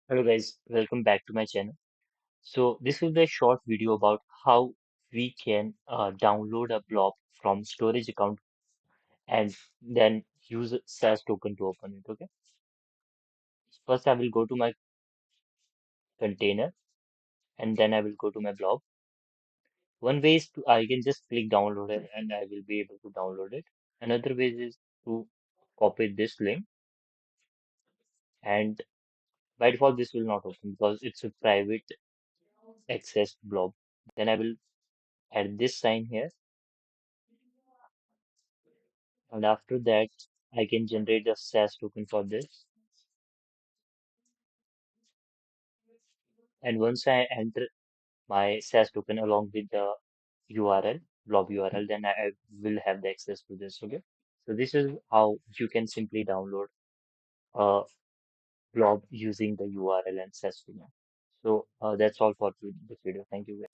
Hello guys, welcome back to my channel. So this will be a short video about how we can download a blob from storage account and then use a SAS token to open it. Okay. First I will go to my container and then I will go to my blob. One way is to I can just click download it and I will be able to download it. Another way is to copy this link and by default this will not open because it's a private access blob. Then I will add this sign here. And after that, I can generate a SAS token for this. And once I enter my SAS token along with the URL, blob URL, then I will have the access to this. Okay. So this is how you can simply download a blob using the URL and SAS token. So that's all for this video. Thank you.